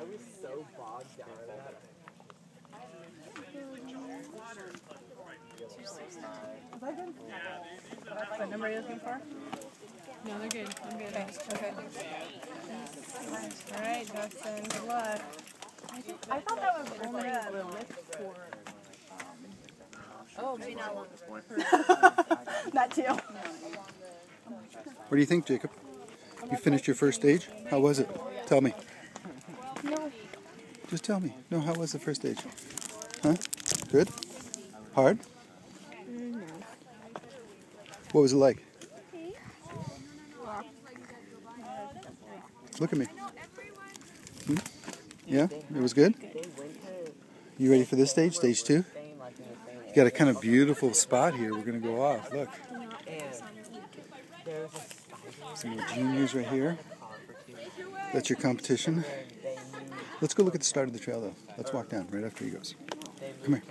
I was so bogged down in that. What number are you looking for? No, they're good. I'm good. Okay. All right, Dustin. Good luck. I thought that was only the lift for. Oh, maybe not long. That too. What do you think, Jacob? You finished your first stage? How was it? Tell me. No. Just tell me. No, how was the first stage? Huh? Good? Hard? No. What was it like? Look at me. Hmm? Yeah? It was good? You ready for this stage? Stage 2? You got a kind of beautiful spot here. We're going to go off. Look. Some more juniors right here. That's your competition. Let's go look at the start of the trail, though. Let's walk down right after he goes. Come here.